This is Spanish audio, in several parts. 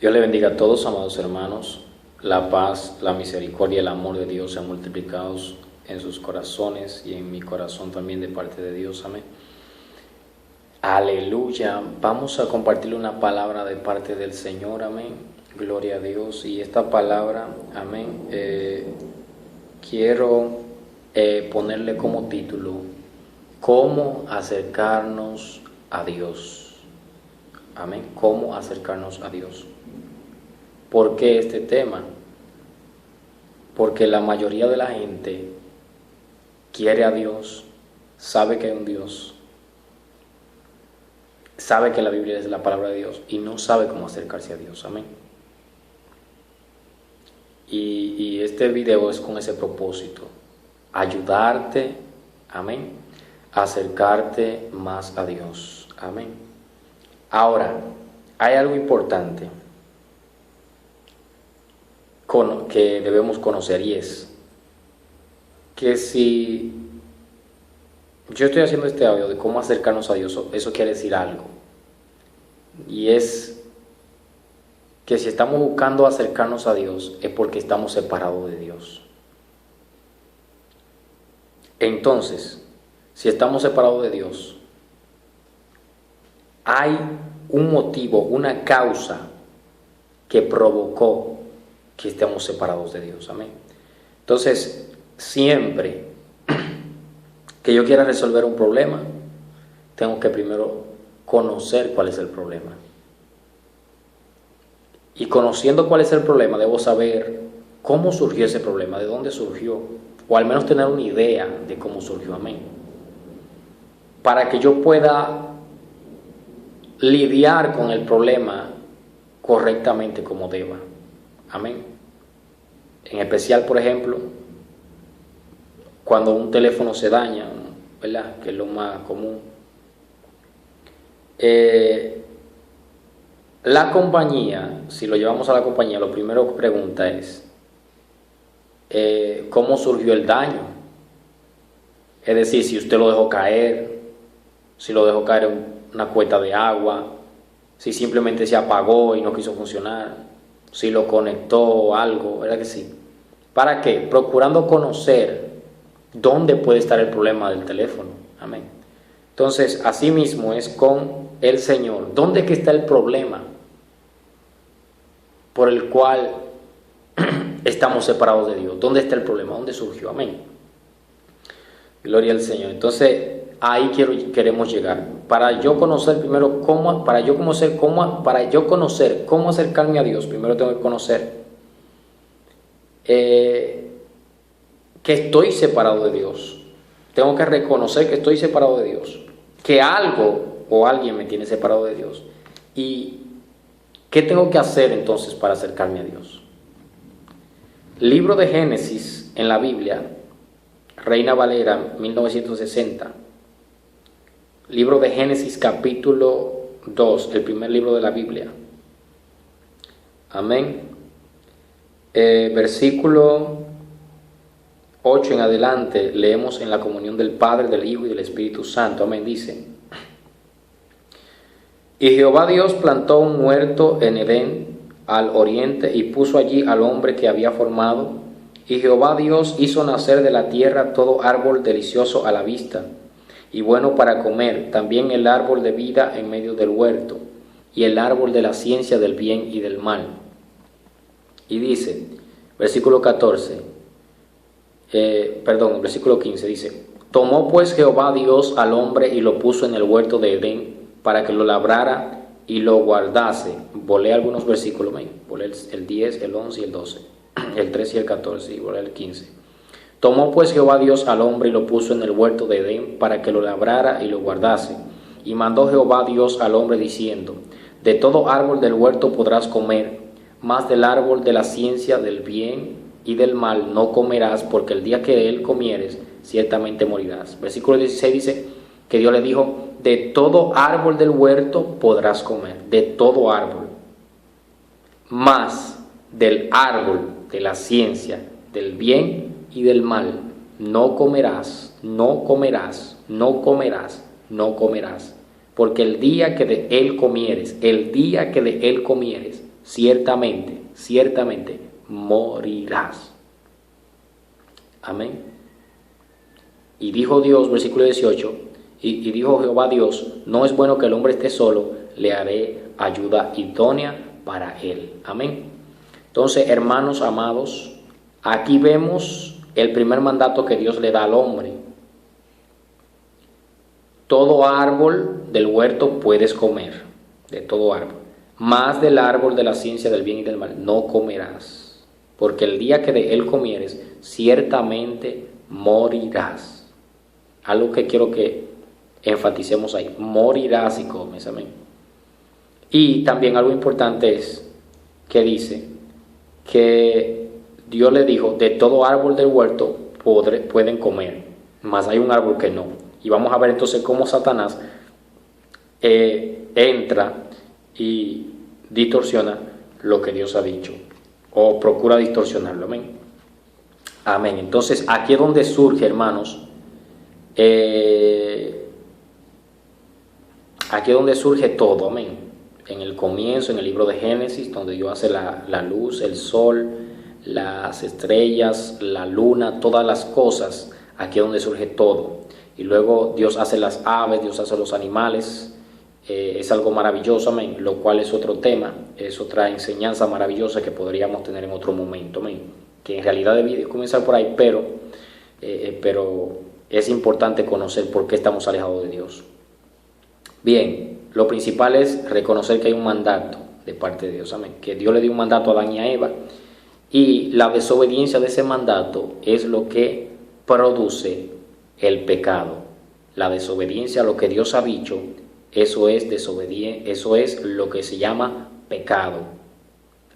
Dios le bendiga a todos, amados hermanos. La paz, la misericordia y el amor de Dios sean multiplicados en sus corazones y en mi corazón también de parte de Dios. Amén. Aleluya. Vamos a compartir una palabra de parte del Señor. Amén. Gloria a Dios. Y esta palabra, amén, quiero ponerle como título: ¿Cómo acercarnos a Dios? Amén. ¿Cómo acercarnos a Dios? ¿Por qué este tema? Porque la mayoría de la gente quiere a Dios, sabe que hay un Dios, sabe que la Biblia es la palabra de Dios y no sabe cómo acercarse a Dios. Amén. Y este video es con ese propósito: ayudarte, amén, a acercarte más a Dios. Amén. Ahora, hay algo importante que debemos conocer, y es que si yo estoy haciendo este audio de cómo acercarnos a Dios, eso quiere decir algo, y es que si estamos buscando acercarnos a Dios es porque estamos separados de Dios. Entonces, si estamos separados de Dios, hay un motivo, una causa que provocó que estemos separados de Dios. Amén. Entonces, siempre que yo quiera resolver un problema, tengo que primero conocer cuál es el problema. Y conociendo cuál es el problema, debo saber cómo surgió ese problema, de dónde surgió, o al menos tener una idea de cómo surgió. Amén. Para que yo pueda lidiar con el problema correctamente como deba. Amén. En especial, por ejemplo, cuando un teléfono se daña, ¿verdad?, que es lo más común. La compañía, si lo llevamos a la compañía, lo primero que pregunta es ¿cómo surgió el daño? Es decir, si usted lo dejó caer, si lo dejó caer en una cueta de agua, si simplemente se apagó y no quiso funcionar, si lo conectó o algo, ¿verdad que sí? ¿Para qué? Procurando conocer dónde puede estar el problema del teléfono. Amén. Entonces, así mismo es con el Señor. ¿Dónde es que está el problema por el cual estamos separados de Dios? ¿Dónde está el problema? ¿Dónde surgió? Amén. Gloria al Señor. Entonces, ahí queremos llegar. Para yo conocer primero para yo conocer cómo acercarme a Dios, primero tengo que conocer que estoy separado de Dios. Tengo que reconocer que estoy separado de Dios, que algo o alguien me tiene separado de Dios. ¿Y qué tengo que hacer entonces para acercarme a Dios? Libro de Génesis en la Biblia, Reina Valera 1960. Libro de Génesis capítulo 2, el primer libro de la Biblia. Amén. Versículo 8 en adelante leemos en la comunión del Padre, del Hijo y del Espíritu Santo. Amén. Dice: Y Jehová Dios plantó un huerto en Edén al oriente y puso allí al hombre que había formado. Y Jehová Dios hizo nacer de la tierra todo árbol delicioso a la vista y bueno para comer, también el árbol de vida en medio del huerto, y el árbol de la ciencia del bien y del mal. Y dice, versículo 15 dice: Tomó pues Jehová Dios al hombre y lo puso en el huerto de Edén para que lo labrara y lo guardase. Volé algunos versículos, volé el 10, el 11 y el 12, el 13 y el 14, y volé el 15. Tomó pues Jehová Dios al hombre y lo puso en el huerto de Edén para que lo labrara y lo guardase. Y mandó Jehová Dios al hombre diciendo: De todo árbol del huerto podrás comer, mas del árbol de la ciencia del bien y del mal no comerás, porque el día que de él comieres, ciertamente morirás. Versículo 16 dice que Dios le dijo: De todo árbol del huerto podrás comer, de todo árbol, mas del árbol de la ciencia del bien y del mal no comerás, no comerás, no comerás, no comerás, porque el día que de él comieres, ciertamente, ciertamente morirás. Amén. Y dijo Dios, versículo 18, y dijo Jehová Dios, no es bueno que el hombre esté solo, le haré ayuda idónea para él. Amén. Entonces, hermanos amados, aquí vemos el primer mandato que Dios le da al hombre. Todo árbol del huerto puedes comer, de todo árbol, más del árbol de la ciencia del bien y del mal no comerás, porque el día que de él comieres, ciertamente morirás. Algo que quiero que enfaticemos ahí, morirás si comes, amén. Y también algo importante es que dice que Dios le dijo, de todo árbol del huerto pueden comer, mas hay un árbol que no. Y vamos a ver entonces cómo Satanás entra y distorsiona lo que Dios ha dicho, o procura distorsionarlo, amén. Amén. Entonces aquí es donde surge, hermanos, aquí es donde surge todo, amén. En el comienzo, en el libro de Génesis, donde Dios hace la luz, el sol, las estrellas, la luna, todas las cosas, aquí es donde surge todo. Y luego Dios hace las aves, Dios hace los animales, es algo maravilloso, amén, lo cual es otro tema, es otra enseñanza maravillosa que podríamos tener en otro momento, amén, que en realidad debí comenzar por ahí, pero es importante conocer por qué estamos alejados de Dios. Bien, lo principal es reconocer que hay un mandato de parte de Dios, amén, que Dios le dio un mandato a Adán y a Eva, y la desobediencia de ese mandato es lo que produce el pecado. La desobediencia a lo que Dios ha dicho, eso es lo que se llama pecado.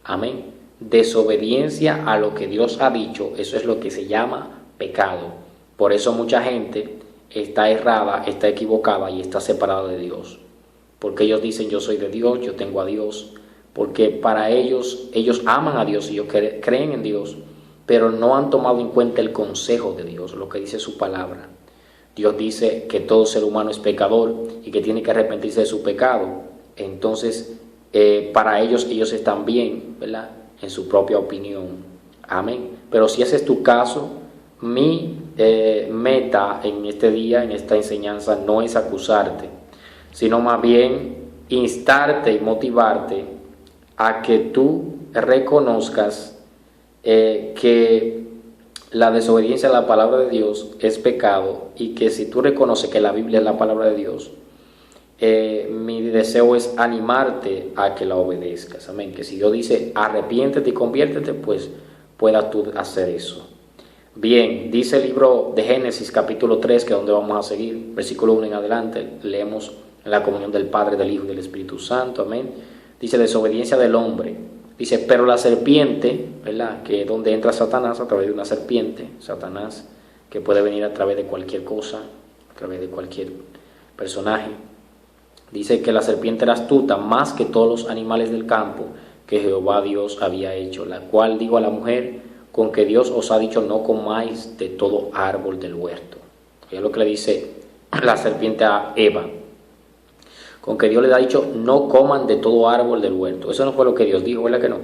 Amén. Desobediencia a lo que Dios ha dicho, eso es lo que se llama pecado. Por eso mucha gente está errada, está equivocada y está separada de Dios. Porque ellos dicen, yo soy de Dios, yo tengo a Dios. Porque para ellos aman a Dios y ellos creen en Dios, pero no han tomado en cuenta el consejo de Dios, lo que dice su palabra. Dios dice que todo ser humano es pecador y que tiene que arrepentirse de su pecado. Entonces, para ellos están bien, ¿verdad?, en su propia opinión. Amén. Pero si ese es tu caso, mi meta en este día, en esta enseñanza, no es acusarte, sino más bien instarte y motivarte a que tú reconozcas que la desobediencia a la palabra de Dios es pecado, y que si tú reconoces que la Biblia es la palabra de Dios, mi deseo es animarte a que la obedezcas. Amén. Que si Dios dice arrepiéntete y conviértete, pues puedas tú hacer eso. Bien, dice el libro de Génesis capítulo 3, que es donde vamos a seguir, versículo 1 en adelante, leemos la comunión del Padre, del Hijo y del Espíritu Santo. Amén. Dice desobediencia del hombre. Dice, pero la serpiente, ¿verdad?, que es donde entra Satanás a través de una serpiente, Satanás que puede venir a través de cualquier cosa, a través de cualquier personaje. Dice que la serpiente era astuta más que todos los animales del campo que Jehová Dios había hecho, la cual dijo a la mujer, con que Dios os ha dicho, no comáis de todo árbol del huerto. Es lo que le dice la serpiente a Eva. Con que Dios le ha dicho, no coman de todo árbol del huerto. Eso no fue lo que Dios dijo, ¿verdad que no?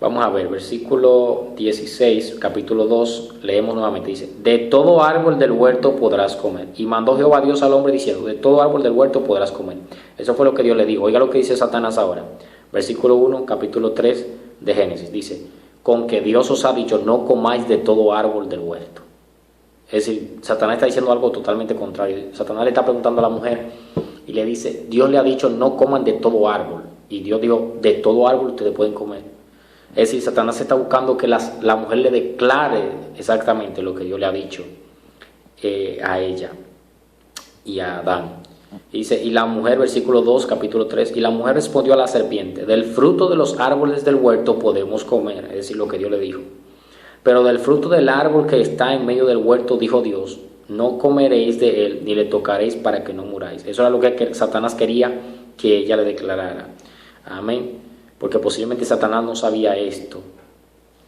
Vamos a ver, versículo 16, capítulo 2, leemos nuevamente, dice, de todo árbol del huerto podrás comer. Y mandó Jehová Dios al hombre diciendo, de todo árbol del huerto podrás comer. Eso fue lo que Dios le dijo. Oiga lo que dice Satanás ahora. Versículo 1, capítulo 3 de Génesis, dice, con que Dios os ha dicho, no comáis de todo árbol del huerto. Es decir, Satanás está diciendo algo totalmente contrario. Satanás le está preguntando a la mujer y le dice, Dios le ha dicho, no coman de todo árbol. Y Dios dijo, de todo árbol ustedes pueden comer. Es decir, Satanás está buscando que la mujer le declare exactamente lo que Dios le ha dicho a ella y a Adán. Y dice, y la mujer, versículo 2, capítulo 3, y la mujer respondió a la serpiente, del fruto de los árboles del huerto podemos comer, es decir, lo que Dios le dijo. Pero del fruto del árbol que está en medio del huerto, dijo Dios, no comeréis de él, ni le tocaréis para que no muráis. Eso era lo que Satanás quería que ella le declarara. Amén. Porque posiblemente Satanás no sabía esto.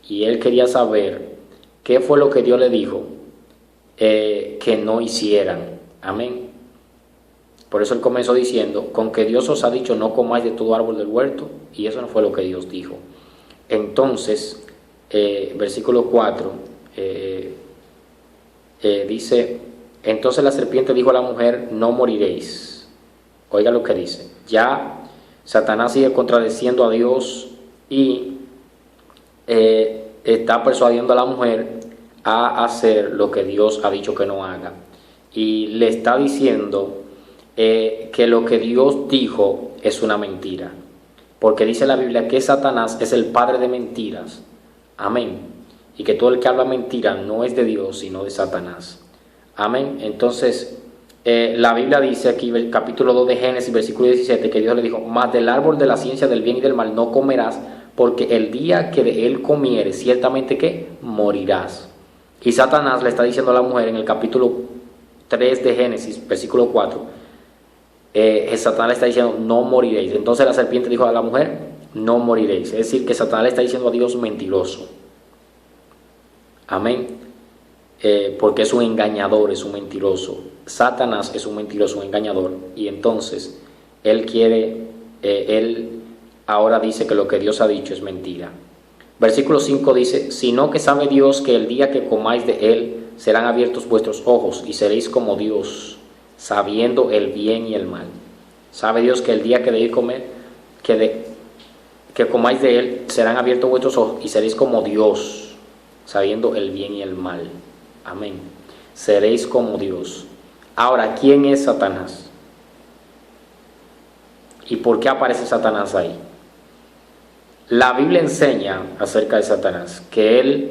Y él quería saber qué fue lo que Dios le dijo que no hicieran. Amén. Por eso él comenzó diciendo, con que Dios os ha dicho no comáis de todo árbol del huerto, y eso no fue lo que Dios dijo. Entonces, versículo 4, dice, entonces la serpiente dijo a la mujer, no moriréis. Oiga lo que dice, ya Satanás sigue contradeciendo a Dios y está persuadiendo a la mujer a hacer lo que Dios ha dicho que no haga. Y le está diciendo que lo que Dios dijo es una mentira. Porque dice la Biblia que Satanás es el padre de mentiras. Amén. Y que todo el que habla mentira no es de Dios, sino de Satanás. Amén. Entonces, la Biblia dice aquí, el capítulo 2 de Génesis, versículo 17, que Dios le dijo, mas del árbol de la ciencia del bien y del mal no comerás, porque el día que de él comieres, ciertamente que morirás. Y Satanás le está diciendo a la mujer en el capítulo 3 de Génesis, versículo 4, Satanás le está diciendo, no moriréis. Entonces la serpiente dijo a la mujer, no moriréis. Es decir, que Satanás le está diciendo a Dios mentiroso. Amén. Porque es un engañador, es un mentiroso. Satanás es un mentiroso, un engañador. Y entonces él ahora dice que lo que Dios ha dicho es mentira. Versículo 5 dice, sino que sabe Dios que el día que comáis de él serán abiertos vuestros ojos y seréis como Dios, sabiendo el bien y el mal. Sabe Dios que el día que debéis comer, que comáis de él, serán abiertos vuestros ojos y seréis como Dios, sabiendo el bien y el mal. Amén. Seréis como Dios. Ahora, ¿quién es Satanás? ¿Y por qué aparece Satanás ahí? La Biblia enseña acerca de Satanás que él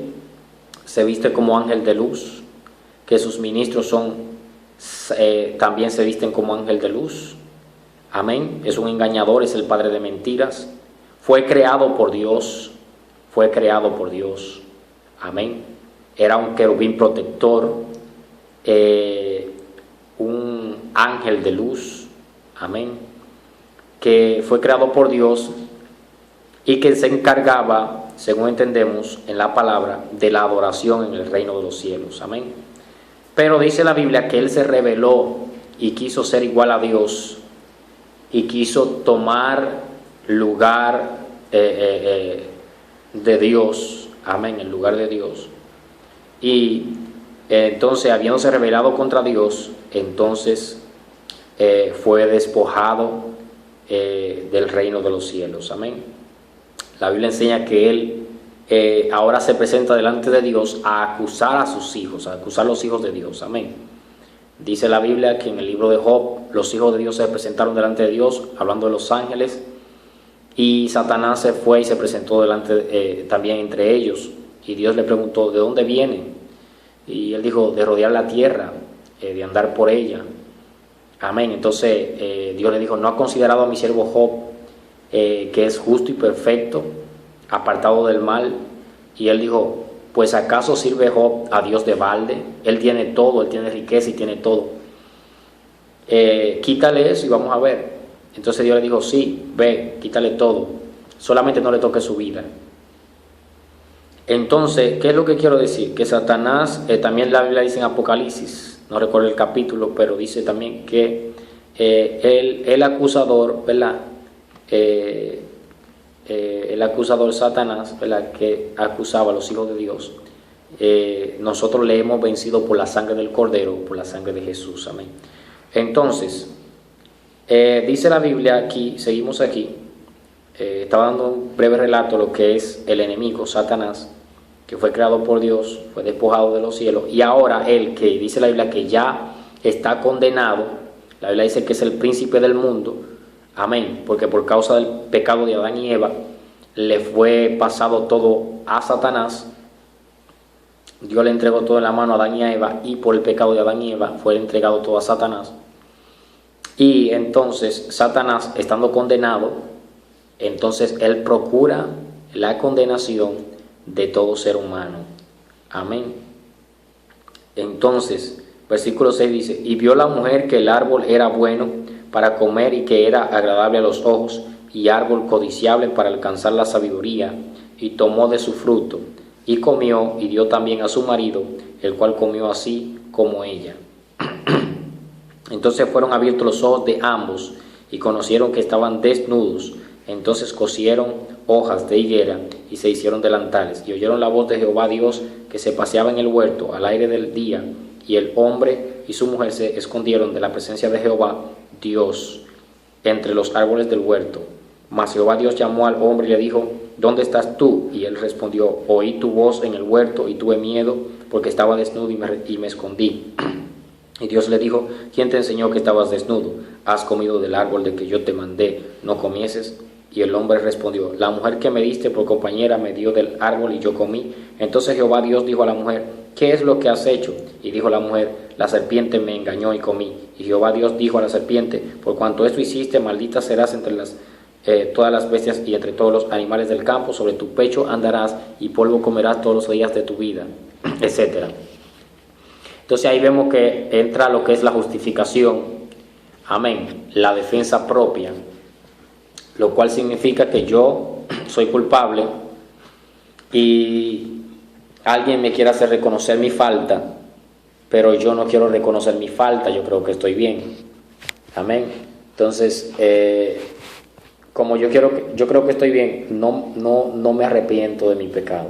se viste como ángel de luz, que sus ministros también se visten como ángel de luz. Amén. Es un engañador, es el padre de mentiras. Fue creado por Dios. Amén. Era un querubín protector, un ángel de luz. Amén. Que fue creado por Dios y que se encargaba, según entendemos en la palabra, de la adoración en el reino de los cielos. Amén. Pero dice la Biblia que él se rebeló y quiso ser igual a Dios y quiso tomar lugar de Dios. Amén, el lugar de Dios. Y entonces, habiéndose rebelado contra Dios, entonces fue despojado del reino de los cielos. Amén. La Biblia enseña que él ahora se presenta delante de Dios a acusar a sus hijos, a acusar a los hijos de Dios. Amén. Dice la Biblia que en el libro de Job, los hijos de Dios se presentaron delante de Dios, hablando de los ángeles, y Satanás se fue y se presentó delante también entre ellos. Y Dios le preguntó, ¿de dónde vienen? Y él dijo, de rodear la tierra, de andar por ella. Amén. Entonces Dios le dijo, ¿no ha considerado a mi siervo Job, que es justo y perfecto, apartado del mal? Y él dijo, pues ¿acaso sirve Job a Dios de balde? Él tiene todo, él tiene riqueza y tiene todo. Quítale eso y vamos a ver. Entonces Dios le dijo, sí, ve, quítale todo, solamente no le toque su vida. Entonces, ¿qué es lo que quiero decir? Que Satanás, también la Biblia dice en Apocalipsis, no recuerdo el capítulo, pero dice también que el acusador, ¿verdad? El acusador Satanás, ¿verdad?, que acusaba a los hijos de Dios, nosotros le hemos vencido por la sangre del Cordero, por la sangre de Jesús. Amén. Entonces, dice la Biblia aquí, seguimos aquí, estaba dando un breve relato de lo que es el enemigo, Satanás, que fue creado por Dios, fue despojado de los cielos, y ahora él, que dice la Biblia que ya está condenado, la Biblia dice que es el príncipe del mundo. Amén, porque por causa del pecado de Adán y Eva le fue pasado todo a Satanás. Dios le entregó todo en la mano a Adán y a Eva, y por el pecado de Adán y Eva fue entregado todo a Satanás. Y entonces Satanás, estando condenado, entonces él procura la condenación de todo ser humano. Amén. Entonces, versículo 6 dice, y vio la mujer que el árbol era bueno para comer y que era agradable a los ojos y árbol codiciable para alcanzar la sabiduría, y tomó de su fruto y comió y dio también a su marido, el cual comió así como ella. Entonces fueron abiertos los ojos de ambos y conocieron que estaban desnudos. Entonces cosieron hojas de higuera y se hicieron delantales. Y oyeron la voz de Jehová Dios que se paseaba en el huerto al aire del día. Y el hombre y su mujer se escondieron de la presencia de Jehová Dios entre los árboles del huerto. Mas Jehová Dios llamó al hombre y le dijo: ¿Dónde estás tú? Y él respondió: Oí tu voz en el huerto y tuve miedo porque estaba desnudo y me escondí. Y Dios le dijo: ¿Quién te enseñó que estabas desnudo? ¿Has comido del árbol de que yo te mandé no comieses? Y el hombre respondió: La mujer que me diste por compañera me dio del árbol y yo comí. Entonces Jehová Dios dijo a la mujer: ¿Qué es lo que has hecho? Y dijo la mujer: La serpiente me engañó y comí. Y Jehová Dios dijo a la serpiente: Por cuanto esto hiciste, maldita serás entre todas las bestias y entre todos los animales del campo. Sobre tu pecho andarás y polvo comerás todos los días de tu vida, etcétera. Entonces ahí vemos que entra lo que es la justificación, amén, la defensa propia, lo cual significa que yo soy culpable y alguien me quiere hacer reconocer mi falta, pero yo no quiero reconocer mi falta, yo creo que estoy bien, amén. Entonces, como yo creo que estoy bien, no me arrepiento de mi pecado,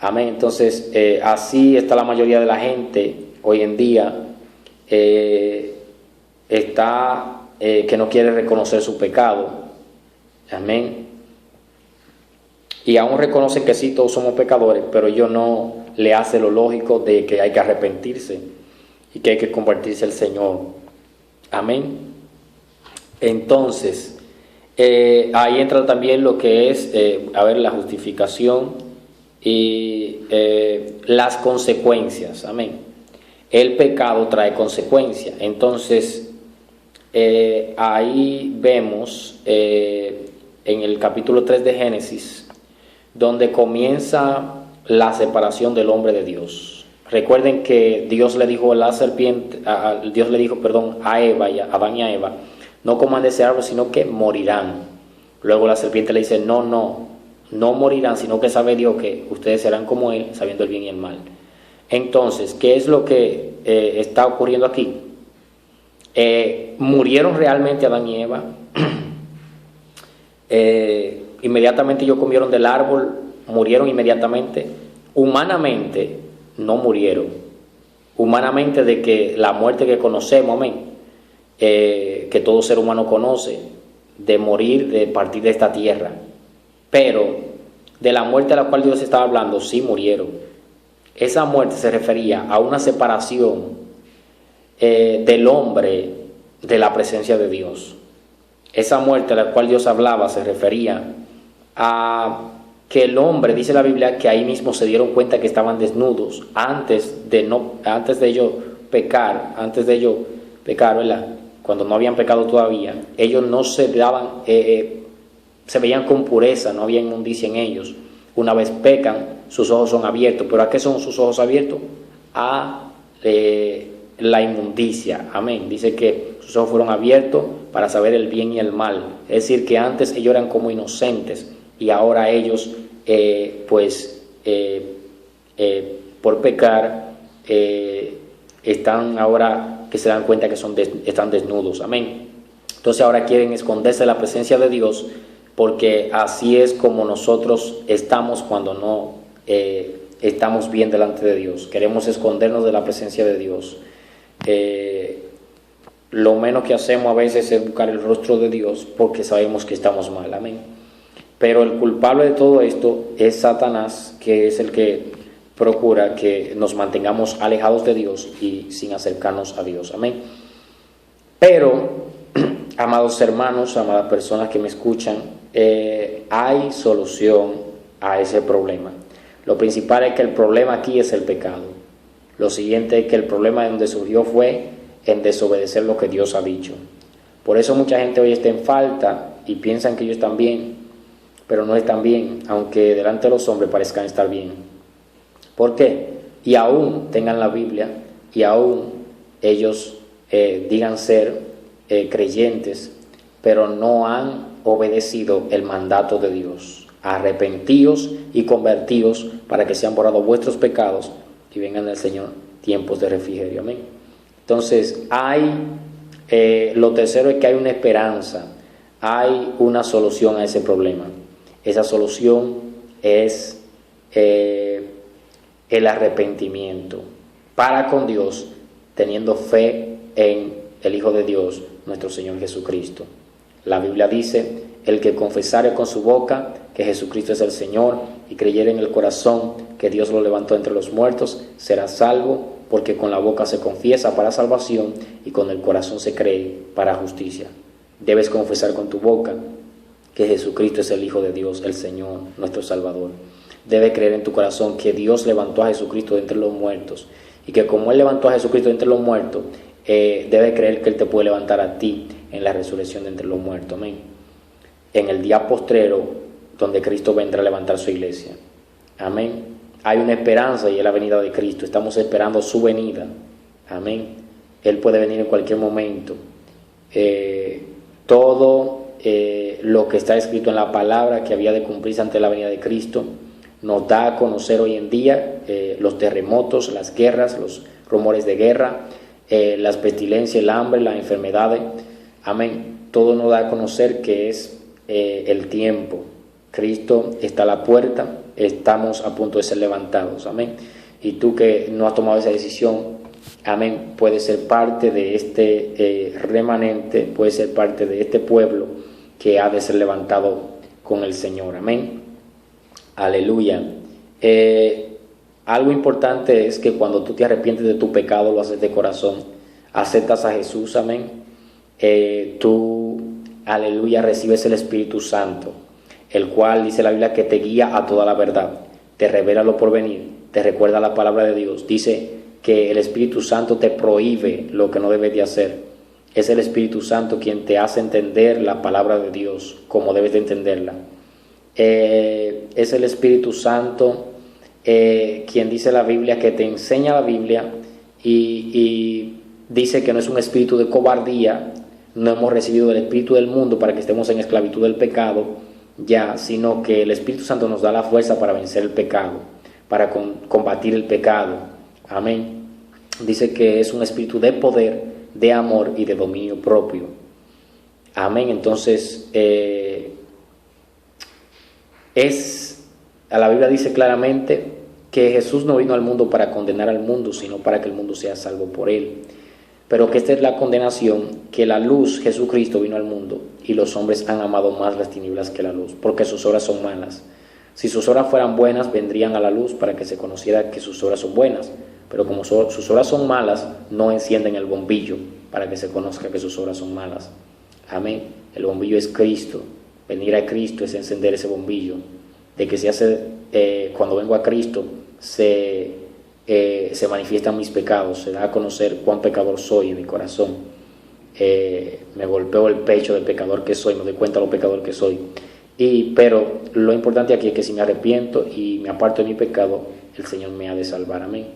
amén. Entonces, así está la mayoría de la gente hoy en día, está que no quiere reconocer su pecado, amén. Y aún reconocen que sí, todos somos pecadores, pero ellos no le hacen lo lógico de que hay que arrepentirse y que hay que convertirse al Señor, amén. Entonces, ahí entra también lo que es, la justificación y las consecuencias, amén. El pecado trae consecuencias. Entonces, ahí vemos en el capítulo 3 de Génesis, donde comienza la separación del hombre de Dios. Recuerden que Dios le dijo a la serpiente, a Eva, a Adán y a Eva: no coman de ese árbol, sino que morirán. Luego la serpiente le dice: no morirán, sino que sabe Dios que ustedes serán como Él, sabiendo el bien y el mal. Entonces, ¿qué es lo que está ocurriendo aquí? Murieron realmente Adán y Eva. Inmediatamente ellos comieron del árbol, murieron inmediatamente. Humanamente no murieron. Humanamente, de que la muerte que conocemos, amén, que todo ser humano conoce, de morir, de partir de esta tierra. Pero de la muerte a la cual Dios estaba hablando, sí murieron. Esa muerte se refería a una separación del hombre de la presencia de Dios. Esa muerte a la cual Dios hablaba se refería a que el hombre, dice la Biblia, que ahí mismo se dieron cuenta que estaban desnudos antes de ellos pecar, ¿verdad? Cuando no habían pecado todavía, ellos no se daban, se veían con pureza, no había inmundicia en ellos. Una vez pecan, sus ojos son abiertos. ¿Pero a qué son sus ojos abiertos? A la inmundicia, amén. Dice que sus ojos fueron abiertos para saber el bien y el mal. Es decir, que antes ellos eran como inocentes y ahora ellos, por pecar, están ahora que se dan cuenta que están desnudos, amén. Entonces ahora quieren esconderse de la presencia de Dios, porque así es como nosotros estamos cuando no estamos bien delante de Dios. Queremos escondernos de la presencia de Dios. Lo menos que hacemos a veces es buscar el rostro de Dios porque sabemos que estamos mal, amén. Pero el culpable de todo esto es Satanás, que es el que procura que nos mantengamos alejados de Dios y sin acercarnos a Dios, amén. Pero, amados hermanos, amadas personas que me escuchan, hay solución a ese problema. Lo principal es que el problema aquí es el pecado. Lo siguiente es que el problema de donde surgió fue en desobedecer lo que Dios ha dicho. Por eso mucha gente hoy está en falta y piensan que ellos están bien, pero no están bien, aunque delante de los hombres parezcan estar bien. ¿Por qué? Y aún tengan la Biblia, y aún ellos digan ser creyentes, pero no han obedecido el mandato de Dios. Arrepentíos y convertíos para que sean borrados vuestros pecados y vengan del Señor tiempos de refrigerio. Amén. Entonces hay Lo tercero es que hay una esperanza, hay una solución a ese problema. Esa solución es el arrepentimiento para con Dios, teniendo fe en el Hijo de Dios, nuestro Señor Jesucristo. La Biblia dice: el que confesare con su boca que Jesucristo es el Señor y creyere en el corazón que Dios lo levantó entre los muertos, será salvo, porque con la boca se confiesa para salvación y con el corazón se cree para justicia. Debes confesar con tu boca que Jesucristo es el Hijo de Dios, el Señor, nuestro Salvador. Debes creer en tu corazón que Dios levantó a Jesucristo de entre los muertos, y que como Él levantó a Jesucristo de entre los muertos, debes creer que Él te puede levantar a ti en la resurrección de entre los muertos. Amén. En el día postrero, donde Cristo vendrá a levantar su iglesia. Amén. Hay una esperanza y es la venida de Cristo. Estamos esperando su venida. Amén. Él puede venir en cualquier momento. Todo lo que está escrito en la palabra que había de cumplirse ante la venida de Cristo nos da a conocer hoy en día los terremotos, las guerras, los rumores de guerra, las pestilencias, el hambre, las enfermedades. Amén. Todo nos da a conocer que es el tiempo. Cristo está a la puerta, estamos a punto de ser levantados. Amén. Y tú que no has tomado esa decisión, amén, puedes ser parte de este remanente, puedes ser parte de este pueblo que ha de ser levantado con el Señor. Amén. Aleluya. Algo importante es que cuando tú te arrepientes de tu pecado, lo haces de corazón, aceptas a Jesús, amén, tú, aleluya, recibes el Espíritu Santo, el cual dice la Biblia que te guía a toda la verdad, te revela lo por venir, te recuerda la palabra de Dios. Dice que el Espíritu Santo te prohíbe lo que no debes de hacer. Es el Espíritu Santo quien te hace entender la palabra de Dios como debes de entenderla. Es el Espíritu Santo quien dice la Biblia que te enseña la Biblia y dice que no es un espíritu de cobardía. No hemos recibido el espíritu del mundo para que estemos en esclavitud del pecado ya, sino que el Espíritu Santo nos da la fuerza para vencer el pecado, para combatir el pecado. Amén. Dice que es un espíritu de poder, de amor y de dominio propio. Amén. Entonces la Biblia dice claramente que Jesús no vino al mundo para condenar al mundo, sino para que el mundo sea salvo por él. Pero que esta es la condenación, que la luz, Jesucristo, vino al mundo y los hombres han amado más las tinieblas que la luz, porque sus obras son malas. Si sus obras fueran buenas, vendrían a la luz para que se conociera que sus obras son buenas. Pero como sus obras son malas, no encienden el bombillo para que se conozca que sus obras son malas. Amén. El bombillo es Cristo. Venir a Cristo es encender ese bombillo. De que se hace, cuando vengo a Cristo, se manifiestan mis pecados, se da a conocer cuán pecador soy en mi corazón. Me golpeo el pecho del pecador que soy, me doy cuenta de lo pecador que soy. Pero lo importante aquí es que si me arrepiento y me aparto de mi pecado, el Señor me ha de salvar. Amén.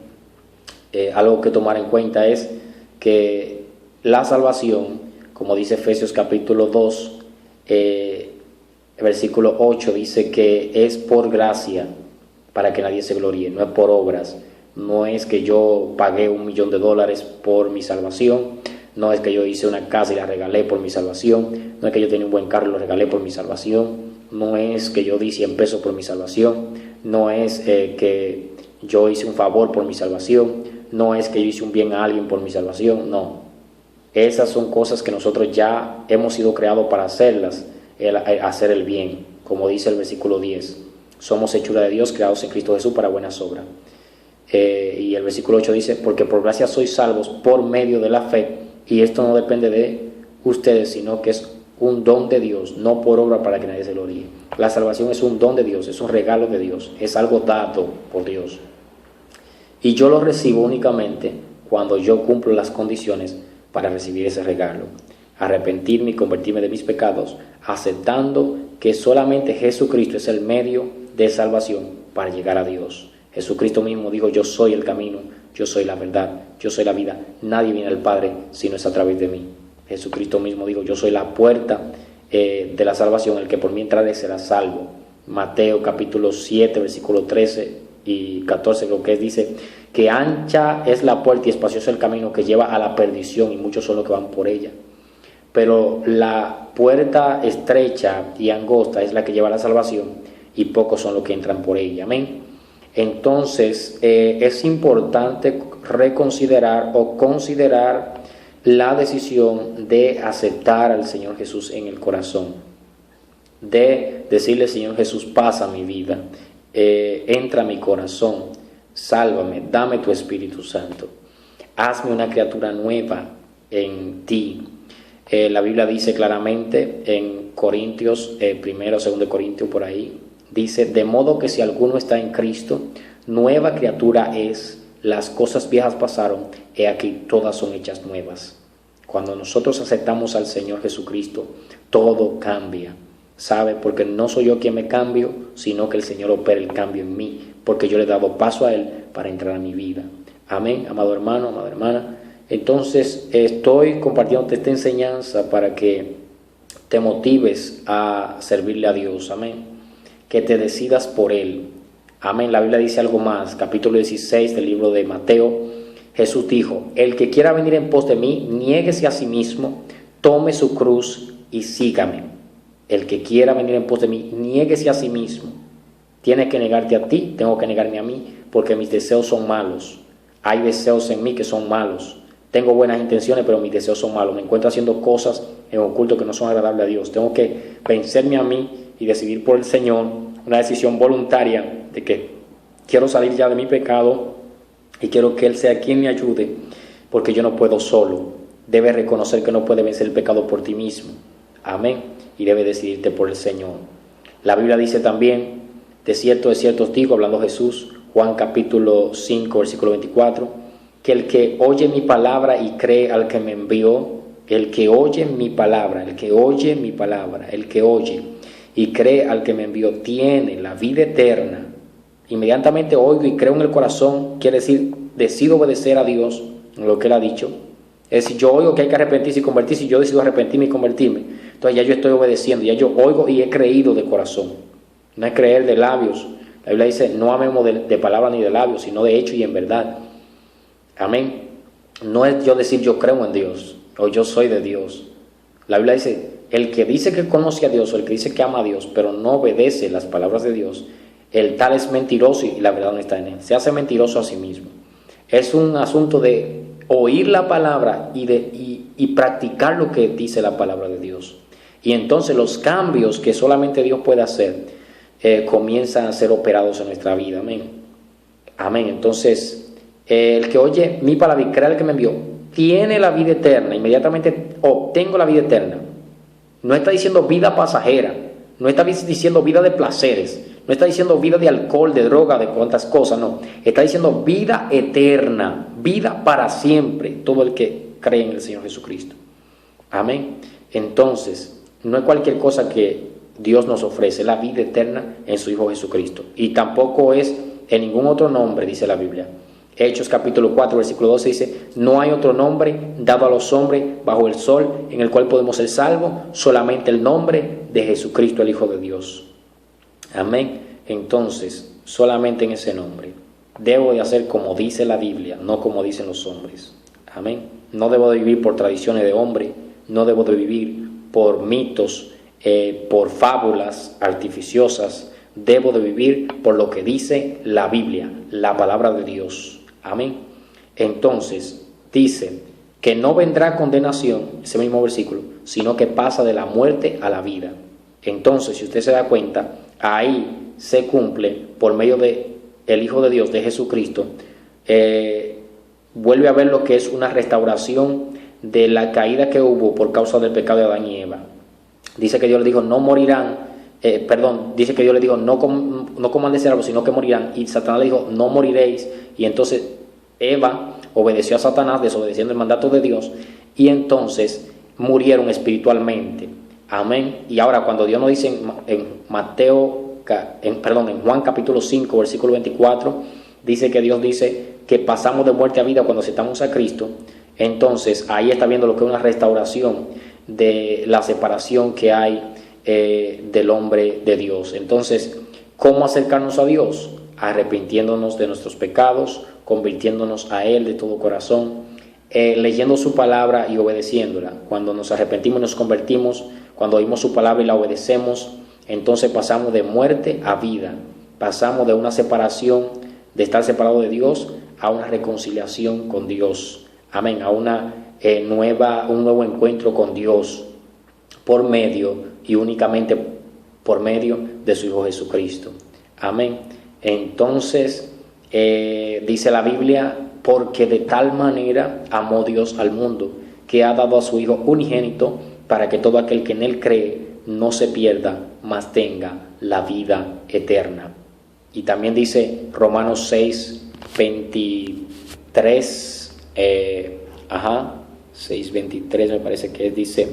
Algo que tomar en cuenta es que la salvación, como dice Efesios capítulo 2, versículo 8, dice que es por gracia, para que nadie se gloríe, no es por obras. No es que yo pagué $1,000,000 por mi salvación, no es que yo hice una casa y la regalé por mi salvación, no es que yo tenía un buen carro y lo regalé por mi salvación, no es que yo di 100 pesos por mi salvación, no es que yo hice un favor por mi salvación, no es que yo hice un bien a alguien por mi salvación, no. Esas son cosas que nosotros ya hemos sido creados para hacerlas, hacer el bien, como dice el versículo 10. Somos hechura de Dios, creados en Cristo Jesús para buenas obras. Y el versículo 8 dice: porque por gracia sois salvos por medio de la fe, y esto no depende de ustedes, sino que es un don de Dios, no por obra para que nadie se gloríe. La salvación es un don de Dios, es un regalo de Dios, es algo dado por Dios. Y yo lo recibo únicamente cuando yo cumplo las condiciones para recibir ese regalo. Arrepentirme y convertirme de mis pecados, aceptando que solamente Jesucristo es el medio de salvación para llegar a Dios. Jesucristo mismo dijo: yo soy el camino, yo soy la verdad, yo soy la vida. Nadie viene al Padre si no es a través de mí. Jesucristo mismo dijo: yo soy la puerta de la salvación, el que por mí entrare será salvo. Mateo capítulo 7, versículo 13 y 14 creo que es, dice que ancha es la puerta y espacioso el camino que lleva a la perdición y muchos son los que van por ella. Pero la puerta estrecha y angosta es la que lleva a la salvación y pocos son los que entran por ella. Amén. Entonces es importante reconsiderar o considerar la decisión de aceptar al Señor Jesús en el corazón, de decirle: Señor Jesús, pasa mi vida, entra a mi corazón, sálvame, dame tu Espíritu Santo, hazme una criatura nueva en ti. La Biblia dice claramente en Corintios, 1 o 2 Corintios por ahí, dice: de modo que si alguno está en Cristo, nueva criatura es, las cosas viejas pasaron, he aquí todas son hechas nuevas. Cuando nosotros aceptamos al Señor Jesucristo, todo cambia, ¿sabe? Porque no soy yo quien me cambio, sino que el Señor opera el cambio en mí, porque yo le he dado paso a Él para entrar a mi vida. Amén, amado hermano, amada hermana. Entonces estoy compartiendo esta enseñanza para que te motives a servirle a Dios. Amén. Que te decidas por Él. Amén. La Biblia dice algo más. Capítulo 16 del libro de Mateo. Jesús dijo: el que quiera venir en pos de mí, niéguese a sí mismo, tome su cruz y sígame. El que quiera venir en pos de mí, niéguese a sí mismo. Tienes que negarte a ti, tengo que negarme a mí, porque mis deseos son malos. Hay deseos en mí que son malos. Tengo buenas intenciones, pero mis deseos son malos. Me encuentro haciendo cosas en oculto que no son agradables a Dios. Tengo que vencerme a mí y decidir por el Señor, una decisión voluntaria de que quiero salir ya de mi pecado y quiero que Él sea quien me ayude, porque yo no puedo solo. Debes reconocer que no puedes vencer el pecado por ti mismo. Amén. Y debes decidirte por el Señor. La Biblia dice también: de cierto os digo, hablando Jesús, Juan capítulo 5, versículo 24, que el que oye mi palabra y cree al que me envió, el que oye mi palabra, el que oye mi palabra, el que oye y cree al que me envió, tiene la vida eterna. Inmediatamente oigo y creo en el corazón, quiere decir, decido obedecer a Dios en lo que Él ha dicho. Es decir, yo oigo que hay que arrepentirse y convertirse, y yo decido arrepentirme y convertirme. Entonces ya yo estoy obedeciendo, ya yo oigo y he creído de corazón. No es creer de labios. La Biblia dice: no amemos de palabra ni de labios, sino de hecho y en verdad. Amén. No es yo decir yo creo en Dios o yo soy de Dios. La Biblia dice: el que dice que conoce a Dios o el que dice que ama a Dios, pero no obedece las palabras de Dios, el tal es mentiroso y la verdad no está en él. Se hace mentiroso a sí mismo. Es un asunto de oír la palabra y practicar lo que dice la palabra de Dios. Y entonces los cambios que solamente Dios puede hacer comienzan a ser operados en nuestra vida. Amén. Amén. Entonces, el que oye mi palabra y cree al que me envió, tiene la vida eterna. Inmediatamente obtengo la vida eterna. No está diciendo vida pasajera, no está diciendo vida de placeres, no está diciendo vida de alcohol, de droga, de cuantas cosas, no. Está diciendo vida eterna, vida para siempre, todo el que cree en el Señor Jesucristo. Amén. Entonces, no es cualquier cosa que Dios nos ofrece, la vida eterna en su Hijo Jesucristo. Y tampoco es en ningún otro nombre, dice la Biblia. Hechos capítulo 4, versículo 12 dice: no hay otro nombre dado a los hombres bajo el sol en el cual podemos ser salvos, solamente el nombre de Jesucristo, el Hijo de Dios. Amén. Entonces, solamente en ese nombre debo de hacer como dice la Biblia, no como dicen los hombres. Amén. No debo de vivir por tradiciones de hombre, no debo de vivir por mitos, por fábulas artificiosas. Debo de vivir por lo que dice la Biblia, la palabra de Dios. Amén. Entonces, dice que no vendrá condenación, ese mismo versículo, sino que pasa de la muerte a la vida. Entonces, si usted se da cuenta, ahí se cumple por medio de el Hijo de Dios, de Jesucristo, vuelve a ver lo que es una restauración de la caída que hubo por causa del pecado de Adán y Eva. Dice que Dios le dijo: no morirán. Dice que Dios le dijo: no coman de ese árbol, sino que morirán. Y Satanás le dijo: no moriréis. Y entonces Eva obedeció a Satanás, desobedeciendo el mandato de Dios, y entonces murieron espiritualmente. Amén. Y ahora cuando Dios nos dice en Juan capítulo 5, versículo 24, dice que Dios dice que pasamos de muerte a vida cuando aceptamos a Cristo. Entonces ahí está viendo lo que es una restauración de la separación que hay del hombre de Dios. Entonces, ¿cómo acercarnos a Dios? arrepintiéndonos de nuestros pecados, convirtiéndonos a Él de todo corazón, leyendo su palabra y obedeciéndola. Cuando nos arrepentimos y nos convertimos, cuando oímos su palabra y la obedecemos, entonces pasamos de muerte a vida, pasamos de una separación, de estar separado de Dios, a una reconciliación con Dios. Amén, a un nuevo encuentro con Dios por medio y únicamente por medio de su Hijo Jesucristo. Amén. Entonces, dice la Biblia, porque de tal manera amó Dios al mundo, que ha dado a su Hijo unigénito, para que todo aquel que en Él cree no se pierda, mas tenga la vida eterna. Y también dice Romanos 6, 23, 6:23 me parece que dice: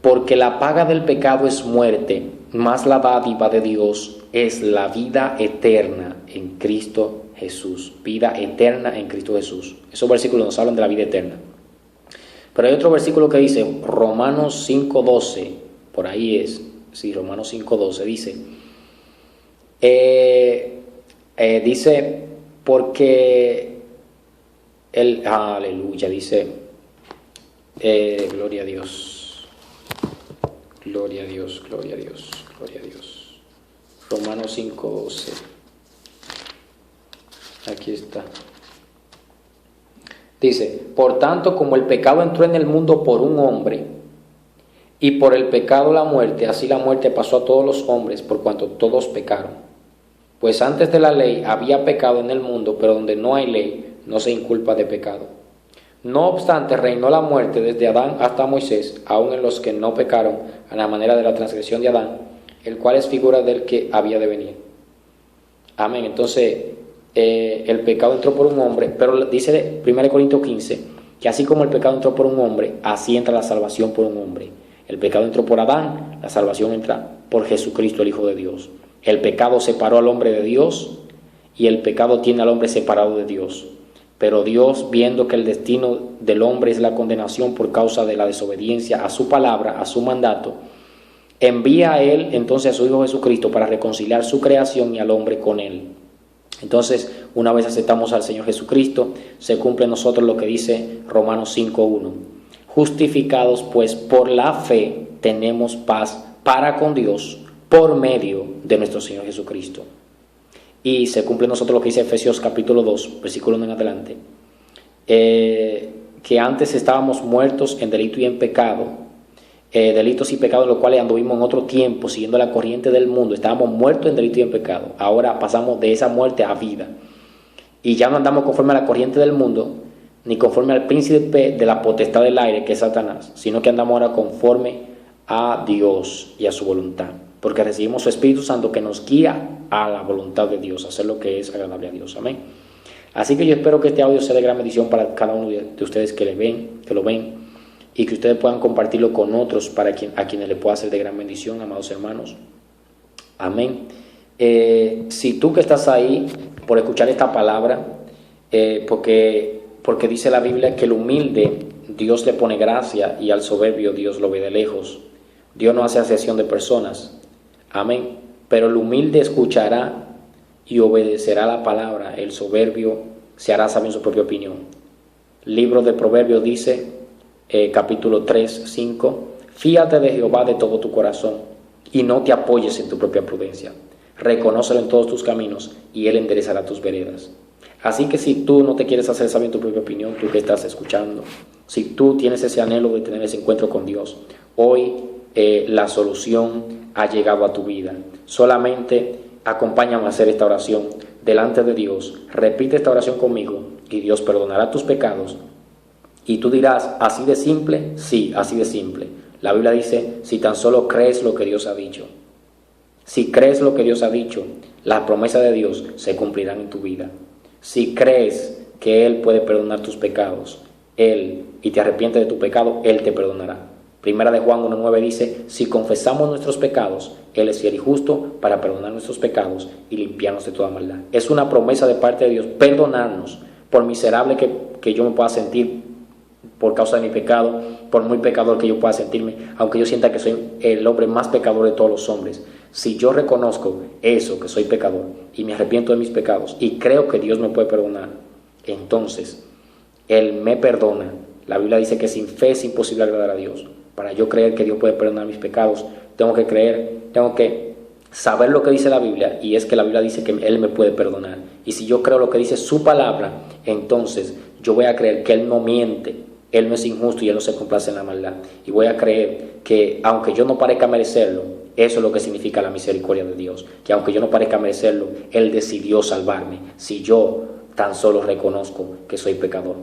porque la paga del pecado es muerte, mas la dádiva de Dios es la vida eterna en Cristo Jesús. Vida eterna en Cristo Jesús. Esos versículos nos hablan de la vida eterna. Pero hay otro versículo que dice, Romanos 5:12, por ahí es, sí, Romanos 5:12 dice, porque aleluya, dice, gloria a Dios, gloria a Dios, gloria a Dios, gloria a Dios. Romanos 5:12, aquí está. Dice, por tanto, como el pecado entró en el mundo por un hombre, y por el pecado la muerte, así la muerte pasó a todos los hombres, por cuanto todos pecaron. Pues antes de la ley había pecado en el mundo, pero donde no hay ley, no se inculpa de pecado. No obstante, reinó la muerte desde Adán hasta Moisés, aun en los que no pecaron, a la manera de la transgresión de Adán, el cual es figura del que había de venir. Amén. Entonces, el pecado entró por un hombre, pero dice 1 Corintios 15 que así como el pecado entró por un hombre, así entra la salvación por un hombre. El pecado entró por Adán, la salvación entra por Jesucristo, el Hijo de Dios. El pecado separó al hombre de Dios y el pecado tiene al hombre separado de Dios. Pero Dios, viendo que el destino del hombre es la condenación por causa de la desobediencia a su palabra, a su mandato, envía a Él entonces a su Hijo Jesucristo para reconciliar su creación y al hombre con Él. Entonces, una vez aceptamos al Señor Jesucristo, se cumple en nosotros lo que dice Romanos 5:1. Justificados pues por la fe tenemos paz para con Dios por medio de nuestro Señor Jesucristo. Y se cumple en nosotros lo que dice Efesios capítulo 2, versículo 1 en adelante, que antes estábamos muertos en delito y en pecado, delitos y pecados, los cuales anduvimos en otro tiempo siguiendo la corriente del mundo. Estábamos muertos en delito y en pecado. Ahora pasamos de esa muerte a vida. Y ya no andamos conforme a la corriente del mundo, ni conforme al príncipe de la potestad del aire, que es Satanás, sino que andamos ahora conforme a Dios y a su voluntad. Porque recibimos su Espíritu Santo que nos guía a la voluntad de Dios, a hacer lo que es agradable a Dios. Amén. Así que yo espero que este audio sea de gran bendición para cada uno de ustedes que lo ven, y que ustedes puedan compartirlo con otros a quienes le pueda ser de gran bendición, amados hermanos. Amén. Si tú que estás ahí por escuchar esta palabra, porque dice la Biblia que el humilde Dios le pone gracia y al soberbio Dios lo ve de lejos. Dios no hace acepción de personas. Amén. Pero el humilde escuchará y obedecerá la palabra. El soberbio se hará sabio en su propia opinión. Libro de Proverbios dice, capítulo 3, 5, fíate de Jehová de todo tu corazón y no te apoyes en tu propia prudencia. Reconócelo en todos tus caminos y Él enderezará tus veredas. Así que si tú no te quieres hacer sabio en tu propia opinión, tú que estás escuchando, si tú tienes ese anhelo de tener ese encuentro con Dios, hoy la solución ha llegado a tu vida. Solamente acompáñame a hacer esta oración delante de Dios. Repite esta oración conmigo y Dios perdonará tus pecados. Y tú dirás, ¿así de simple? Sí, así de simple. La Biblia dice, si tan solo crees lo que Dios ha dicho. Si crees lo que Dios ha dicho, las promesas de Dios se cumplirán en tu vida. Si crees que Él puede perdonar tus pecados, y te arrepientes de tu pecado, Él te perdonará. Primera de Juan 1:9 dice, si confesamos nuestros pecados, Él es fiel y justo para perdonar nuestros pecados y limpiarnos de toda maldad. Es una promesa de parte de Dios, perdonarnos, por miserable que yo me pueda sentir por causa de mi pecado, por muy pecador que yo pueda sentirme, aunque yo sienta que soy el hombre más pecador de todos los hombres. Si yo reconozco eso, que soy pecador, y me arrepiento de mis pecados, y creo que Dios me puede perdonar, entonces Él me perdona. La Biblia dice que sin fe es imposible agradar a Dios. Para yo creer que Dios puede perdonar mis pecados, tengo que saber lo que dice la Biblia, y es que la Biblia dice que Él me puede perdonar. Y si yo creo lo que dice su palabra, entonces yo voy a creer que Él no miente, Él no es injusto y Él no se complace en la maldad. Y voy a creer que aunque yo no parezca merecerlo, eso es lo que significa la misericordia de Dios. Que aunque yo no parezca merecerlo, Él decidió salvarme si yo tan solo reconozco que soy pecador.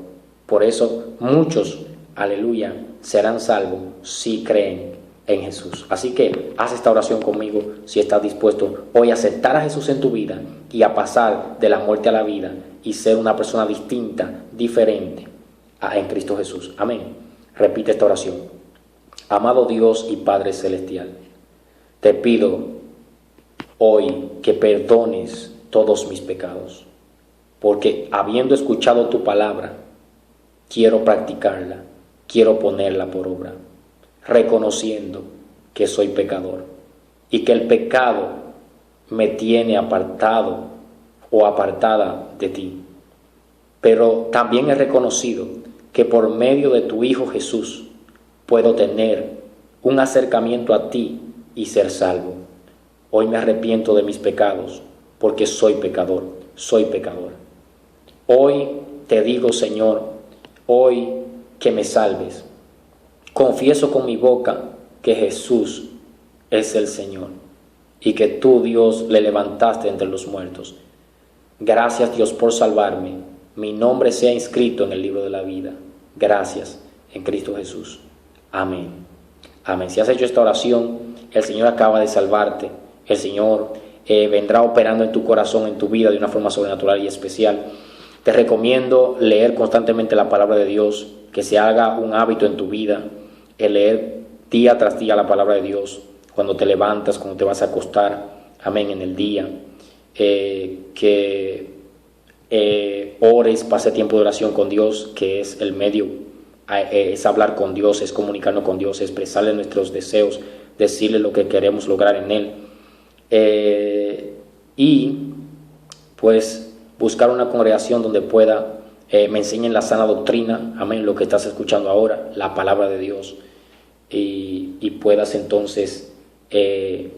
Por eso muchos, aleluya, serán salvos si creen en Jesús. Así que haz esta oración conmigo si estás dispuesto hoy a aceptar a Jesús en tu vida y a pasar de la muerte a la vida y ser una persona distinta, diferente en Cristo Jesús. Amén. Repite esta oración. Amado Dios y Padre Celestial, te pido hoy que perdones todos mis pecados, porque habiendo escuchado tu palabra, quiero practicarla, quiero ponerla por obra, reconociendo que soy pecador y que el pecado me tiene apartado o apartada de ti. Pero también he reconocido que por medio de tu Hijo Jesús puedo tener un acercamiento a ti y ser salvo. Hoy me arrepiento de mis pecados porque soy pecador, soy pecador. Hoy te digo, Señor, hoy que me salves. Confieso con mi boca que Jesús es el Señor y que tú, Dios, le levantaste entre los muertos. Gracias, Dios, por salvarme. Mi nombre sea inscrito en el libro de la vida. Gracias en Cristo Jesús. Amén. Amén. Si has hecho esta oración, el Señor acaba de salvarte. El Señor vendrá operando en tu corazón, en tu vida de una forma sobrenatural y especial. Te recomiendo leer constantemente la palabra de Dios, que se haga un hábito en tu vida, el leer día tras día la palabra de Dios, cuando te levantas, cuando te vas a acostar, amén, en el día, que ores, pase tiempo de oración con Dios, que es el medio, es hablar con Dios, es comunicarnos con Dios, expresarle nuestros deseos, decirle lo que queremos lograr en Él, y pues buscar una congregación donde me enseñen la sana doctrina, amén, lo que estás escuchando ahora, la palabra de Dios, y puedas entonces de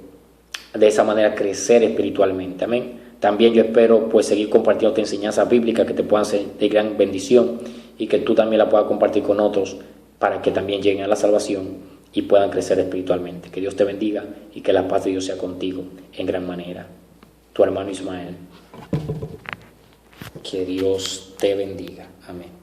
esa manera crecer espiritualmente, amén. También yo espero pues seguir compartiendo enseñanzas bíblicas que te puedan ser de gran bendición y que tú también la puedas compartir con otros para que también lleguen a la salvación y puedan crecer espiritualmente. Que Dios te bendiga y que la paz de Dios sea contigo en gran manera. Tu hermano Ismael. Que Dios te bendiga. Amén.